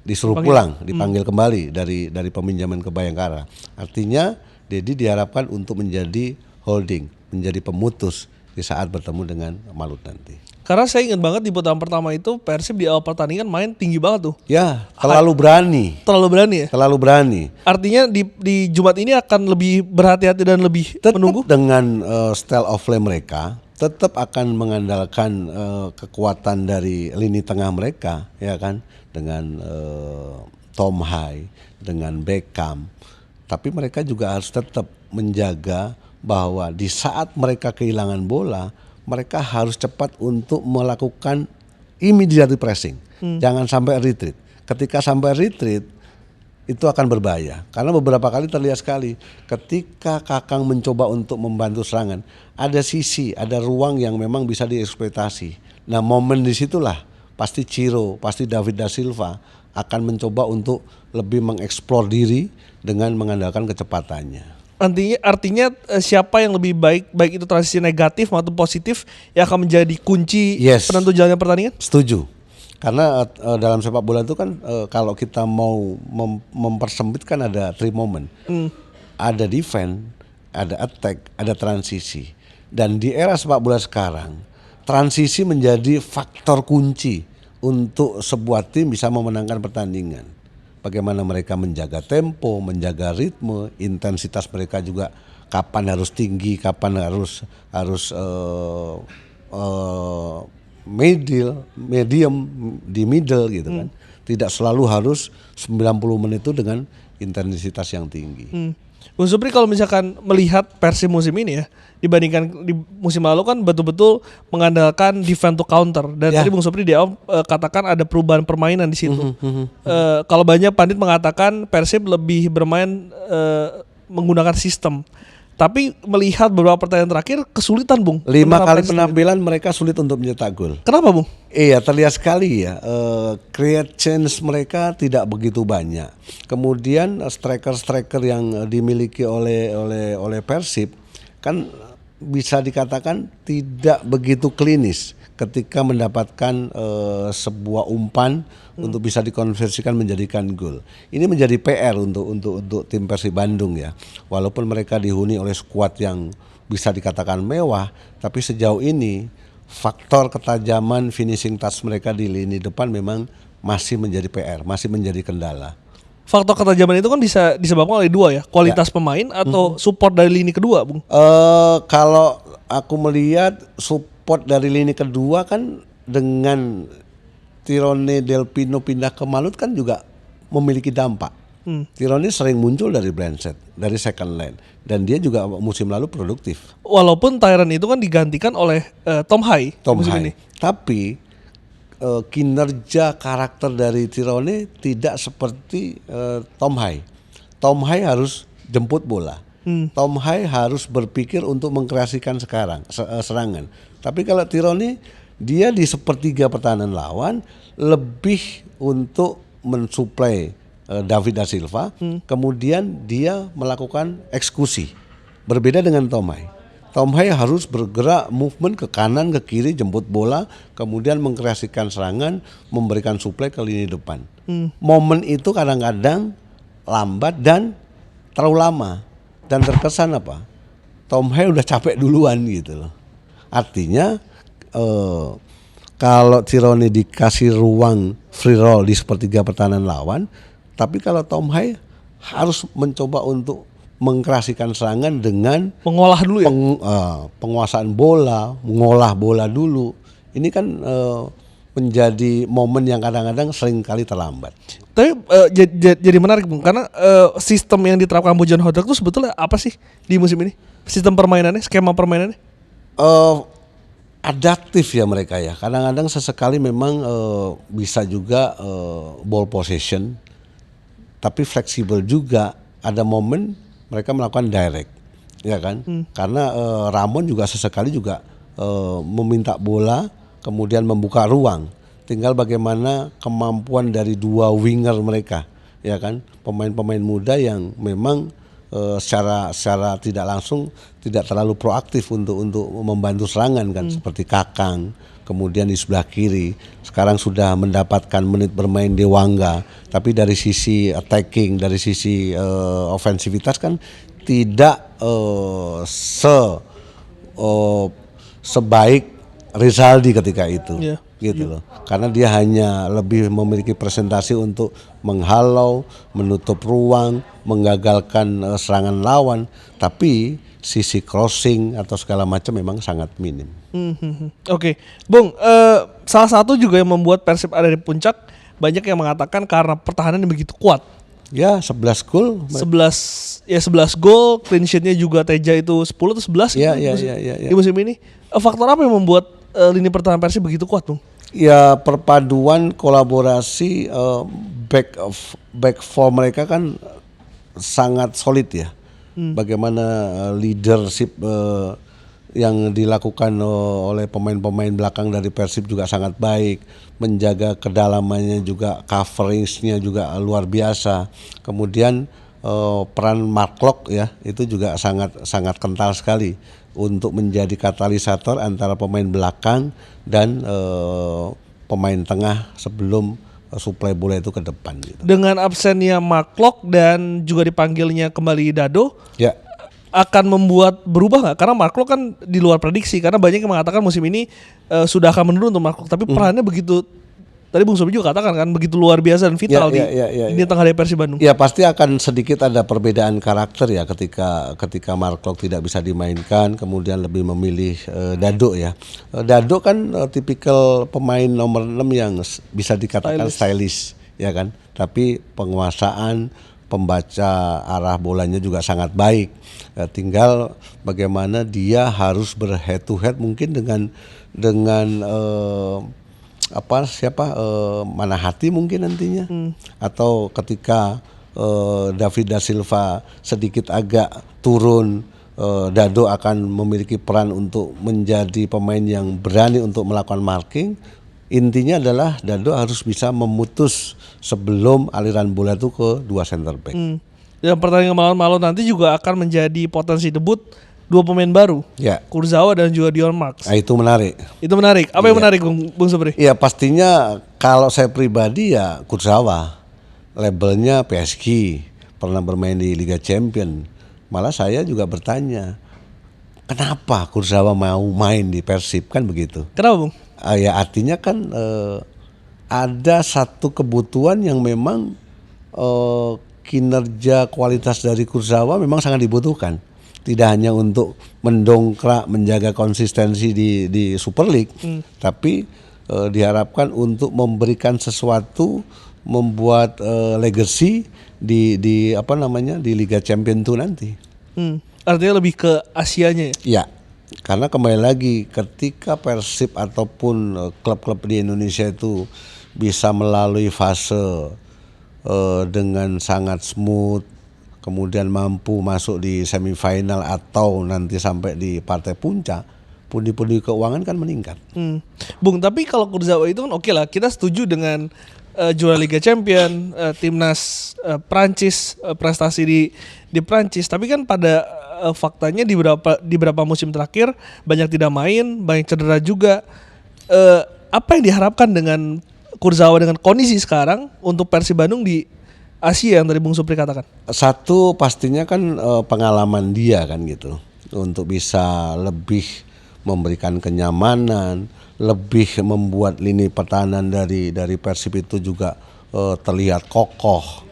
disuruh pulang, dipanggil kembali dari peminjaman ke Bayangkara. Artinya Dedi diharapkan untuk menjadi holding, menjadi pemutus di saat bertemu dengan Malut nanti. Karena saya ingat banget di putaran pertama itu Persib di awal pertandingan main tinggi banget tuh. Ya, terlalu berani. Terlalu berani. Artinya di Jumat ini akan lebih berhati-hati dan lebih tetap menunggu. Dengan style of play mereka tetap akan mengandalkan kekuatan dari lini tengah mereka, ya kan, dengan Tom Hai, dengan Beckham. tapi mereka juga harus tetap menjaga bahwa di saat mereka kehilangan bola, mereka harus cepat untuk melakukan immediate pressing. Jangan sampai retreat. Ketika sampai retreat itu akan berbahaya. Karena beberapa kali terlihat sekali ketika Kakang mencoba untuk membantu serangan, ada sisi, ada ruang yang memang bisa dieksploitasi. Nah, momen disitulah pasti Ciro, pasti David da Silva akan mencoba untuk lebih mengeksplor diri dengan mengandalkan kecepatannya. Artinya siapa yang lebih baik itu transisi negatif maupun positif yang akan menjadi kunci penentu jalannya pertandingan? Setuju. Karena dalam sepak bola itu kan kalau kita mau mempersempit kan ada 3 moment. Ada defense, ada attack, ada transisi. Dan di era sepak bola sekarang, transisi menjadi faktor kunci untuk sebuah tim bisa memenangkan pertandingan. Bagaimana mereka menjaga tempo, menjaga ritme, intensitas mereka juga kapan harus tinggi, kapan harus medium di middle gitu kan. Tidak selalu harus 90 menit itu dengan intensitas yang tinggi. Bung Supri, kalau misalkan melihat Persib musim ini ya, dibandingkan di musim lalu kan betul-betul mengandalkan defense to counter. Dan tadi Bung Supri di awal katakan ada perubahan permainan di situ. Kalau banyak pandit mengatakan Persib lebih bermain menggunakan sistem. Tapi melihat beberapa pertandingan terakhir kesulitan, Bung. 5 kali penampilan mereka sulit untuk mencetak gol. Kenapa, Bung? Iya, terlihat sekali ya. Create chance mereka tidak begitu banyak. Kemudian striker-striker yang dimiliki oleh Persib kan bisa dikatakan tidak begitu klinis ketika mendapatkan sebuah umpan untuk bisa dikonversikan menjadikan gol. Ini menjadi PR untuk tim Persib Bandung ya. Walaupun mereka dihuni oleh skuad yang bisa dikatakan mewah, tapi sejauh ini faktor ketajaman finishing touch mereka di lini depan memang masih menjadi PR, masih menjadi kendala. Faktor ketajaman itu kan bisa disebabkan oleh 2 ya, kualitas pemain atau support dari lini kedua, Bung? Kalau aku melihat support dari lini kedua kan dengan Tirone Del Pino pindah ke Malut kan juga memiliki dampak. Tirone sering muncul dari Brandset, dari second line, dan dia juga musim lalu produktif. Walaupun Tyron itu kan digantikan oleh Tom Hai. Ini. Tapi kinerja karakter dari Tirone tidak seperti Tom Hai. Tom Hai harus jemput bola. Tom Hai harus berpikir untuk mengkreasikan serangan. Tapi kalau Tirone, dia di sepertiga pertahanan lawan lebih untuk mensuplai David da Silva, kemudian dia melakukan eksekusi. Berbeda dengan Tom Hai. Tom Hai harus bergerak movement ke kanan, ke kiri, jemput bola, kemudian mengkreasikan serangan, memberikan suplai ke lini depan. Momen itu kadang-kadang lambat dan terlalu lama. Dan terkesan apa? Tom Hai udah capek duluan gitu loh. Artinya kalau Tirone dikasih ruang free roll di sepertiga pertahanan lawan, tapi kalau Tom Hai harus mencoba untuk mengkreasikan serangan dengan mengolah dulu ya, penguasaan bola, mengolah bola dulu. Ini kan menjadi momen yang kadang-kadang sering kali terlambat. Tapi jadi menarik, Bung, karena sistem yang diterapkan Bojan Hodak itu sebetulnya apa sih di musim ini? Sistem permainannya, skema permainannya? Adaptif ya mereka ya. Kadang-kadang sesekali memang bisa juga ball possession, tapi fleksibel juga. Ada momen mereka melakukan direct, ya kan? Karena Ramon juga sesekali juga meminta bola, kemudian membuka ruang. Tinggal bagaimana kemampuan dari 2 winger mereka, ya kan? Pemain-pemain muda yang memang secara tidak langsung tidak terlalu proaktif untuk membantu serangan kan, seperti Kakang. Kemudian di sebelah kiri sekarang sudah mendapatkan menit bermain Dewangga, tapi dari sisi attacking, dari sisi ofensivitas kan tidak sebaik Rizaldi ketika itu, gitu loh. Karena dia hanya lebih memiliki presentasi untuk menghalau, menutup ruang, menggagalkan serangan lawan, tapi sisi crossing atau segala macam memang sangat minim. Oke. Bung, salah satu juga yang membuat Persib ada di puncak, banyak yang mengatakan karena pertahanan yang begitu kuat. Ya 11 gol. 11 gol, clean sheet-nya juga Teja itu 10 atau 11 Ya, di musim ini. Faktor apa yang membuat lini pertahanan Persib begitu kuat, Bung? Ya perpaduan kolaborasi back four mereka kan sangat solid ya. Bagaimana leadership yang dilakukan oleh pemain-pemain belakang dari Persib juga sangat baik, menjaga kedalamannya juga, coveringsnya juga luar biasa. Kemudian peran Mark Locke ya itu juga sangat kental sekali untuk menjadi katalisator antara pemain belakang dan pemain tengah sebelum suplai bola itu ke depan gitu. Dengan absennya Mark Locke dan juga dipanggilnya kembali Dado, ya akan membuat berubah nggak? Karena Mark Locke kan di luar prediksi, karena banyak yang mengatakan musim ini sudah akan menurun untuk Mark Locke, tapi perannya begitu, tadi Bung Sobri juga katakan kan, begitu luar biasa dan vital di tengah dari Persib Bandung. Ya pasti akan sedikit ada perbedaan karakter ya ketika Mark Locke tidak bisa dimainkan, kemudian lebih memilih Dado ya. Dado kan tipikal pemain nomor 6 yang bisa dikatakan stylish ya kan, tapi penguasaan, pembaca arah bolanya juga sangat baik. Tinggal bagaimana dia harus berhead to head mungkin dengan Manahati mungkin nantinya, atau ketika David da Silva sedikit agak turun, Dado akan memiliki peran untuk menjadi pemain yang berani untuk melakukan marking. Intinya adalah Dado harus bisa memutus sebelum aliran bola itu ke dua center back. Dan pertandingan malam nanti juga akan menjadi potensi debut dua pemain baru, Kurzawa dan juga Dion Marks. Nah, itu menarik. Apa yang menarik, Bung Sobri? Iya pastinya kalau saya pribadi ya Kurzawa, labelnya PSG, pernah bermain di Liga Champion. Malah saya juga bertanya, kenapa Kurzawa mau main di Persib, kan begitu? Kenapa, Bung? Ya artinya kan ada satu kebutuhan yang memang kinerja kualitas dari Kurzawa memang sangat dibutuhkan. Tidak hanya untuk mendongkrak, menjaga konsistensi di Super League, tapi diharapkan untuk memberikan sesuatu, membuat legacy di Liga Champions itu nanti. Artinya lebih ke Asianya ya? Ya, karena kembali lagi ketika Persib ataupun klub-klub di Indonesia itu bisa melalui fase dengan sangat smooth, kemudian mampu masuk di semifinal atau nanti sampai di partai puncak, pundi-pundi keuangan kan meningkat. Bung, tapi kalau Kurzawa itu kan oke lah, kita setuju dengan juara Liga Champion, timnas Prancis, prestasi di Prancis, tapi kan pada faktanya di beberapa musim terakhir banyak tidak main, banyak cedera juga. Apa yang diharapkan dengan Kurzawa dengan kondisi sekarang untuk Persib Bandung di Asia yang tadi Bung Supri katakan? Satu pastinya kan pengalaman dia kan gitu, untuk bisa lebih memberikan kenyamanan, lebih membuat lini pertahanan dari Persib itu juga terlihat kokoh.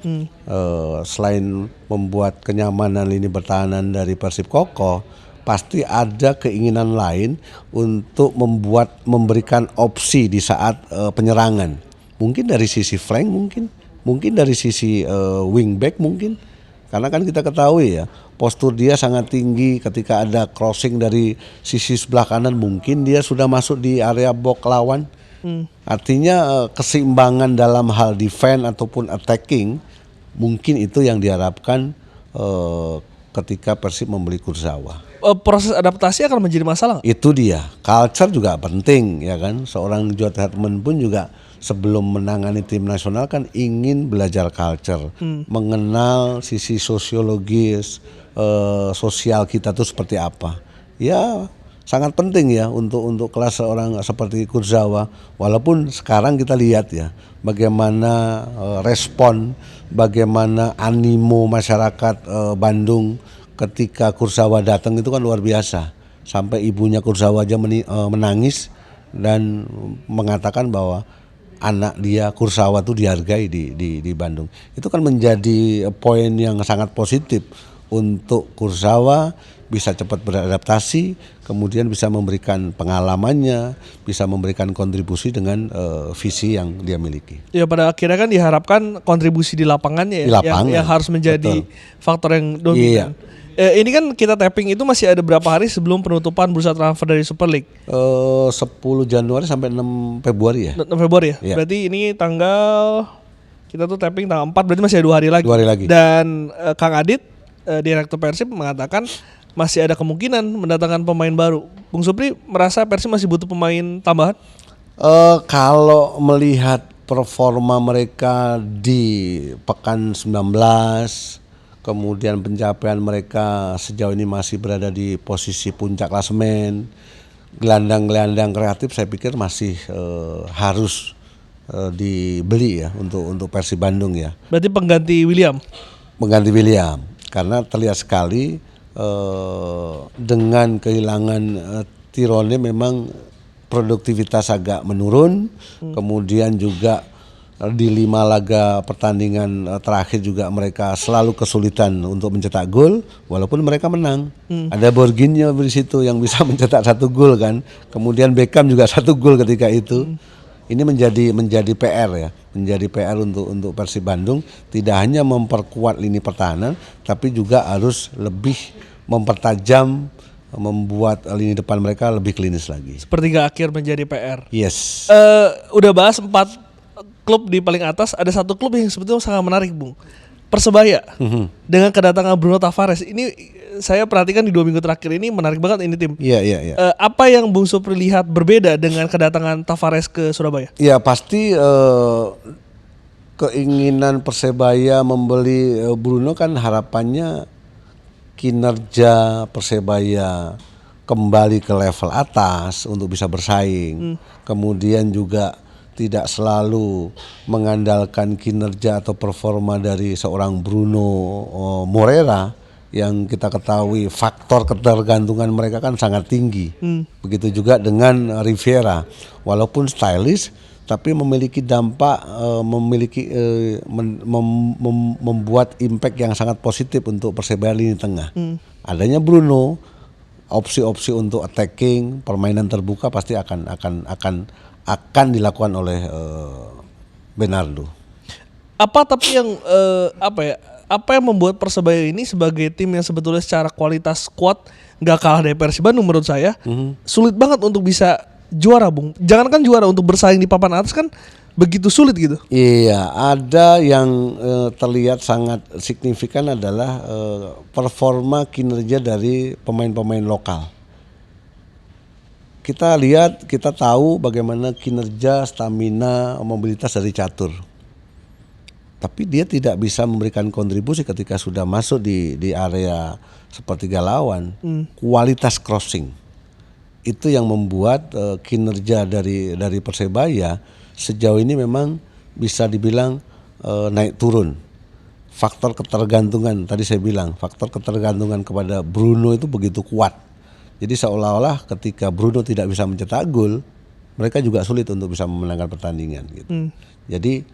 Selain membuat kenyamanan lini pertahanan dari Persib kokoh, pasti ada keinginan lain untuk memberikan opsi di saat penyerangan. Mungkin dari sisi flank, mungkin dari sisi wingback mungkin. Karena kan kita ketahui ya, postur dia sangat tinggi. Ketika ada crossing dari sisi sebelah kanan, mungkin dia sudah masuk di area box lawan. Artinya keseimbangan dalam hal defense ataupun attacking, mungkin itu yang diharapkan ketika Persib membeli Kurzawa. Proses adaptasi akan menjadi masalah? Itu dia, culture juga penting ya kan. Seorang Joe Hartman pun juga sebelum menangani tim nasional kan ingin belajar culture, mengenal sisi sosiologis, sosial kita tuh seperti apa. Ya sangat penting ya untuk kelas seorang seperti Kurzawa. Walaupun sekarang kita lihat ya bagaimana respon, bagaimana animo masyarakat Bandung ketika Kurzawa datang itu kan luar biasa. Sampai ibunya Kurzawa aja menangis dan mengatakan bahwa anak dia Kurzawa itu dihargai di Bandung. Itu kan menjadi poin yang sangat positif untuk Kurzawa bisa cepat beradaptasi, kemudian bisa memberikan pengalamannya, bisa memberikan kontribusi dengan visi yang dia miliki. Ya pada akhirnya kan diharapkan kontribusi di lapangannya ya, yang harus menjadi faktor yang dominan. Ini kan kita tapping itu masih ada berapa hari sebelum penutupan bursa transfer dari Super League? 10 Januari sampai 6 Februari ya. 6 Februari ya? Berarti ini kita tuh tapping tanggal 4, berarti masih ada 2 hari lagi. 2 hari lagi. Dan Kang Adit, Direktur Persib mengatakan masih ada kemungkinan mendatangkan pemain baru. Bung Supri merasa Persib masih butuh pemain tambahan? Kalau melihat performa mereka di pekan 19, kemudian pencapaian mereka sejauh ini masih berada di posisi puncak klasemen, gelandang-gelandang kreatif saya pikir masih harus dibeli ya untuk Persib Bandung ya. Berarti pengganti William? Pengganti William, karena terlihat sekali dengan kehilangan Tirone memang produktivitas agak menurun, kemudian juga di 5 laga pertandingan terakhir juga mereka selalu kesulitan untuk mencetak gol walaupun mereka menang. Ada Borginho di situ yang bisa mencetak 1 gol kan. Kemudian Beckham juga 1 gol ketika itu. Ini menjadi PR ya, menjadi PR untuk Persib Bandung, tidak hanya memperkuat lini pertahanan tapi juga harus lebih mempertajam, membuat lini depan mereka lebih klinis lagi. Sepertiga akhir menjadi PR. Yes. Udah bahas 4 klub di paling atas, ada 1 klub yang sebetulnya sangat menarik, Bung. Persebaya. Dengan kedatangan Bruno Tavares. Ini saya perhatikan di 2 minggu terakhir ini menarik banget ini tim. Iya. Apa yang Bung Supri lihat berbeda dengan kedatangan Tavares ke Surabaya? Ya pasti keinginan Persebaya membeli Bruno kan harapannya kinerja Persebaya kembali ke level atas untuk bisa bersaing. Kemudian juga tidak selalu mengandalkan kinerja atau performa dari seorang Bruno Moreira yang kita ketahui faktor ketergantungan mereka kan sangat tinggi. Begitu juga dengan Rivera, walaupun stylish tapi memiliki dampak, membuat impact yang sangat positif untuk Persebaya lini tengah. Adanya Bruno, opsi-opsi untuk attacking, permainan terbuka pasti akan dilakukan oleh Bernardo. Apa yang membuat Persebaya ini sebagai tim yang sebetulnya secara kualitas squad nggak kalah dari Persib Bandung menurut saya, sulit banget untuk bisa juara, Bung. Jangankan juara, untuk bersaing di papan atas kan begitu sulit gitu. Iya, ada yang terlihat sangat signifikan adalah performa kinerja dari pemain-pemain lokal. Kita lihat, kita tahu bagaimana kinerja, stamina, mobilitas dari Catur. Tapi dia tidak bisa memberikan kontribusi ketika sudah masuk di area sepertiga lawan. Kualitas crossing itu yang membuat kinerja dari Persebaya sejauh ini memang bisa dibilang naik turun. Faktor ketergantungan, tadi saya bilang, faktor ketergantungan kepada Bruno itu begitu kuat. Jadi seolah-olah ketika Bruno tidak bisa mencetak gol, mereka juga sulit untuk bisa memenangkan pertandingan gitu. Jadi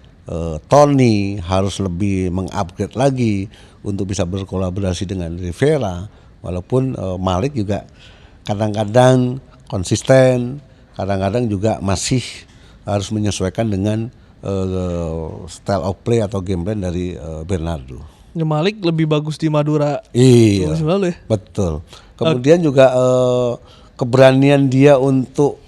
Tony harus lebih mengupgrade lagi untuk bisa berkolaborasi dengan Rivera, walaupun Malik juga kadang-kadang konsisten, kadang-kadang juga masih harus menyesuaikan dengan style of play atau game plan dari Bernardo. Malik lebih bagus di Madura. Iya, ya? Betul. Kemudian juga keberanian dia untuk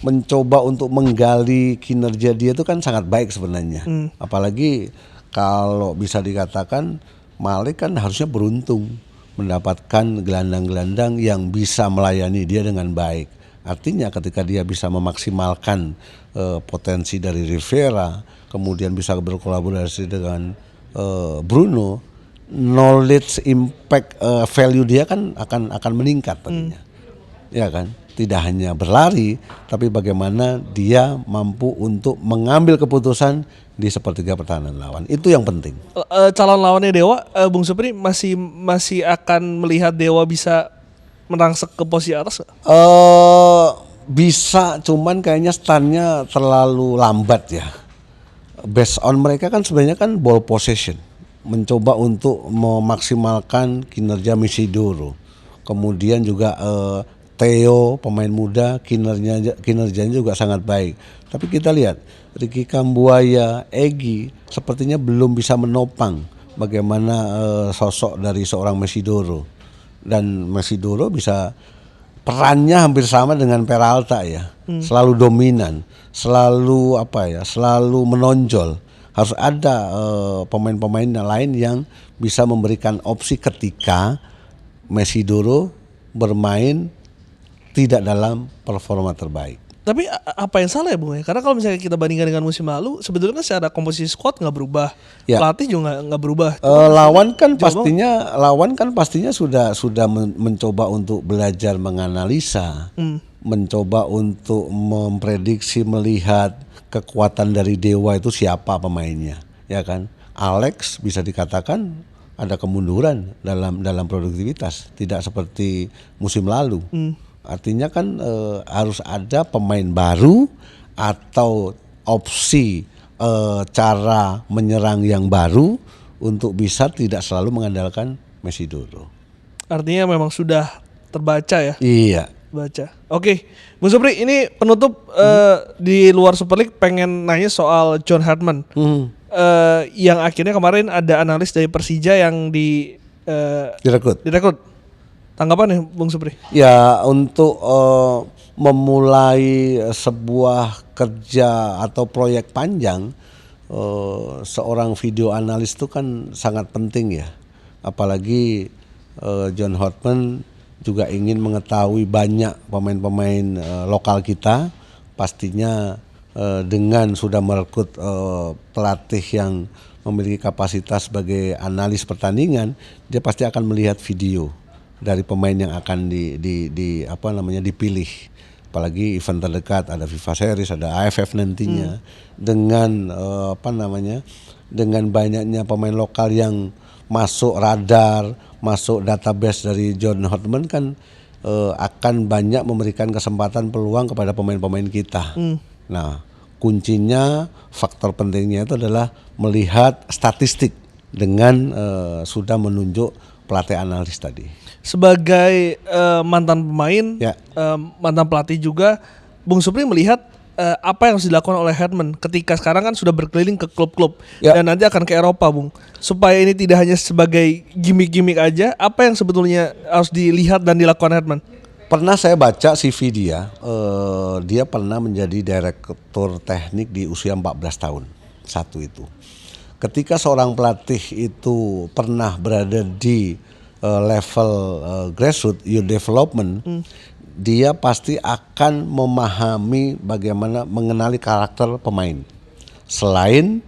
mencoba untuk menggali kinerja dia itu kan sangat baik sebenarnya. Apalagi kalau bisa dikatakan Malik kan harusnya beruntung mendapatkan gelandang-gelandang yang bisa melayani dia dengan baik. Artinya ketika dia bisa memaksimalkan potensi dari Rivera, kemudian bisa berkolaborasi dengan Bruno, knowledge, impact, value dia kan akan meningkat tadinya. Ya kan? Tidak hanya berlari, tapi bagaimana dia mampu untuk mengambil keputusan di sepertiga pertahanan lawan. Itu yang penting. Calon lawannya Dewa, Bung Supri masih akan melihat Dewa bisa merangsek ke posisi atas? Bisa, cuman kayaknya startnya terlalu lambat ya. Based on mereka kan sebenarnya kan ball possession. mencoba untuk memaksimalkan kinerja Mesidoro. Kemudian juga Theo pemain muda kinerjanya juga sangat baik. Tapi kita lihat Ricky Kambuaya, Egy sepertinya belum bisa menopang bagaimana sosok dari seorang Mesidoro. Dan Mesidoro bisa perannya hampir sama dengan Peralta ya. Selalu dominan, selalu selalu menonjol. Harus ada pemain-pemain lain yang bisa memberikan opsi ketika Mesidoro bermain tidak dalam performa terbaik. Tapi apa yang salah ya Bung? Karena kalau misalnya kita bandingkan dengan musim lalu, sebetulnya kan secara komposisi squad nggak berubah, pelatih juga nggak berubah. Lawan kan pastinya sudah mencoba untuk belajar menganalisa, mencoba untuk memprediksi, melihat kekuatan dari Dewa itu siapa pemainnya, ya kan? Alex bisa dikatakan ada kemunduran dalam produktivitas, tidak seperti musim lalu. Artinya kan harus ada pemain baru atau opsi cara menyerang yang baru untuk bisa tidak selalu mengandalkan Mesidoro. Artinya memang sudah terbaca ya? Iya. Baca. Oke, Bung Supri, ini penutup di luar Super League pengen nanya soal John Hartman. Yang akhirnya kemarin ada analis dari Persija yang direkrut. Tanggapan ya Bung Supri? Ya, untuk memulai sebuah kerja atau proyek panjang, seorang video analis itu kan sangat penting ya. Apalagi John Hartman juga ingin mengetahui banyak pemain-pemain lokal kita. Pastinya dengan sudah merekrut pelatih yang memiliki kapasitas sebagai analis pertandingan, dia pasti akan melihat video dari pemain yang akan dipilih. Apalagi event terdekat ada FIFA Series, ada AFF nantinya. Dengan dengan banyaknya pemain lokal yang masuk radar, masuk database dari John Hartman kan akan banyak memberikan kesempatan peluang kepada pemain-pemain kita. Nah, kuncinya, faktor pentingnya itu adalah melihat statistik dengan sudah menunjuk pelatih analis tadi. Sebagai mantan pemain, mantan pelatih juga, Bung Supri melihat apa yang harus dilakukan oleh Hartman ketika sekarang kan sudah berkeliling ke klub-klub dan nanti akan ke Eropa, Bung. Supaya ini tidak hanya sebagai gimmick-gimmick aja, apa yang sebetulnya harus dilihat dan dilakukan Hartman? Pernah saya baca CV dia, dia pernah menjadi direktur teknik di usia 14 tahun, satu itu. Ketika seorang pelatih itu pernah berada di level grassroots, youth development, dia pasti akan memahami bagaimana mengenali karakter pemain. Selain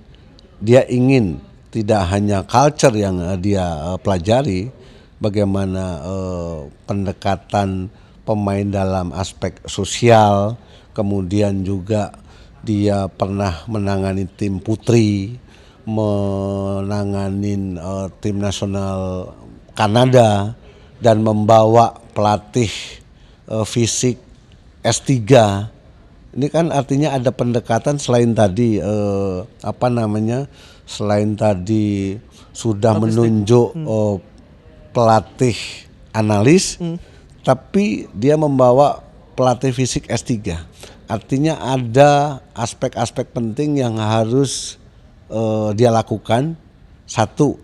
dia ingin tidak hanya culture yang dia pelajari, bagaimana pendekatan pemain dalam aspek sosial, kemudian juga dia pernah menangani tim putri, menangani tim nasional Kanada, dan membawa pelatih fisik S3. Ini kan artinya ada pendekatan selain tadi selain tadi sudah menunjuk pelatih analis, tapi dia membawa pelatih fisik S3. Artinya ada aspek-aspek penting yang harus dia lakukan. Satu,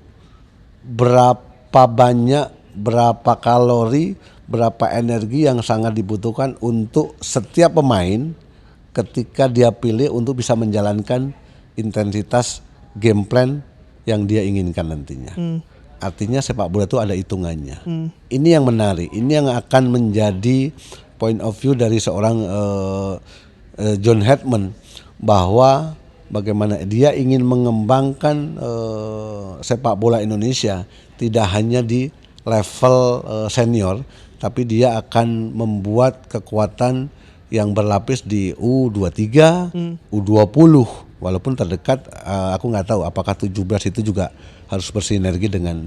berapa banyak, berapa kalori, berapa energi yang sangat dibutuhkan untuk setiap pemain ketika dia pilih untuk bisa menjalankan intensitas game plan yang dia inginkan nantinya. Artinya sepak bola itu ada hitungannya. Ini yang menarik, ini yang akan menjadi point of view dari seorang John Hartman, bahwa bagaimana dia ingin mengembangkan sepak bola Indonesia tidak hanya di level senior, tapi dia akan membuat kekuatan yang berlapis di U23, U20, walaupun terdekat aku nggak tahu apakah 17 itu juga harus bersinergi dengan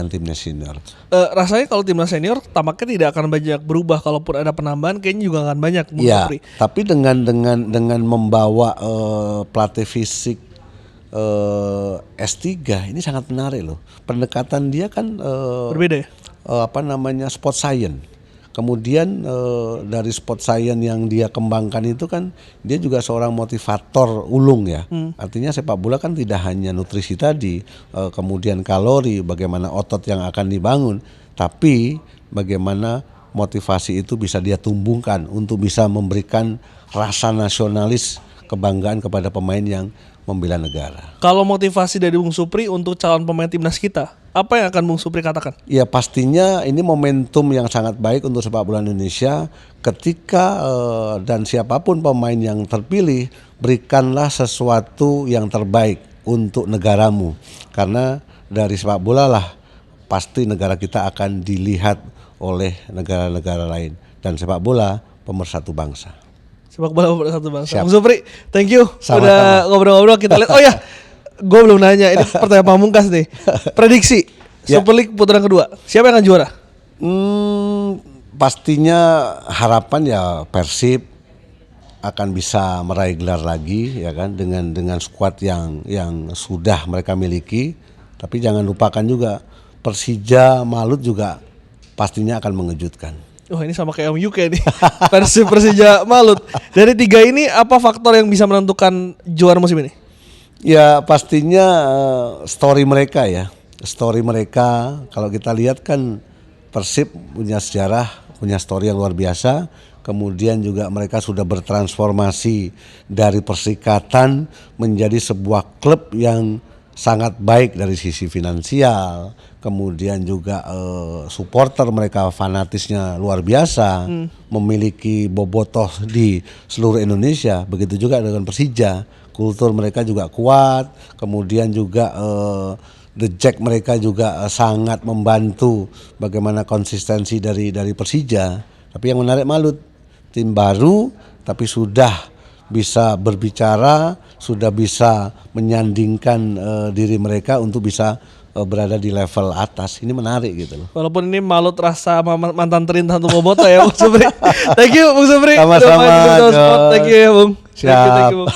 timnas senior. Rasanya kalau timnas senior tampaknya tidak akan banyak berubah, kalaupun ada penambahan kayaknya juga akan banyak. Iya, tapi dengan membawa pelatih fisik S3 ini sangat menarik loh. Pendekatan dia kan berbeda ya? Sport science. Kemudian dari sport science yang dia kembangkan itu kan dia juga seorang motivator ulung ya. Artinya sepak bola kan tidak hanya nutrisi tadi, kemudian kalori, bagaimana otot yang akan dibangun, tapi bagaimana motivasi itu bisa dia tumbuhkan untuk bisa memberikan rasa nasionalis, kebanggaan kepada pemain yang membela negara. Kalau motivasi dari Bung Supri untuk calon pemain timnas kita, apa yang akan Bung Supri katakan? Ya pastinya ini momentum yang sangat baik untuk sepak bola Indonesia ketika dan siapapun pemain yang terpilih, berikanlah sesuatu yang terbaik untuk negaramu. Karena dari sepak bola lah pasti negara kita akan dilihat oleh negara-negara lain. Dan sepak bola pemersatu bangsa. Sepak bola pemersatu bangsa. Siap. Bung Supri, thank you. Sama-sama. Udah ngobrol-ngobrol, kita lihat. Oh ya, gue belum nanya. Ini pertanyaan pamungkas nih. Prediksi Super League putaran kedua, siapa yang akan juara? Pastinya harapan ya Persib akan bisa meraih gelar lagi ya kan, dengan skuad yang sudah mereka miliki. Tapi jangan lupakan juga Persija Malut juga pastinya akan mengejutkan. Oh ini sama kayak MU kayak nih. Persija Malut. Dari tiga ini apa faktor yang bisa menentukan juara musim ini? Ya pastinya story mereka ya. Story mereka kalau kita lihat kan Persib punya sejarah, punya story yang luar biasa. Kemudian juga mereka sudah bertransformasi dari perserikatan menjadi sebuah klub yang sangat baik dari sisi finansial. Kemudian juga supporter mereka fanatisnya luar biasa, memiliki bobotoh di seluruh Indonesia. Begitu juga dengan Persija, kultur mereka juga kuat. Kemudian juga The Jack mereka juga sangat membantu bagaimana konsistensi dari Persija. Tapi yang menarik Malut, tim baru tapi sudah bisa berbicara, sudah bisa menyandingkan diri mereka untuk bisa berada di level atas. Ini menarik gitu loh. Walaupun ini Malut rasa mantan terintan untuk Boboto ya Bung Supri. Thank you Bung Supri. Sama-sama. Thank you ya Bung. Siap. Thank you, Bung.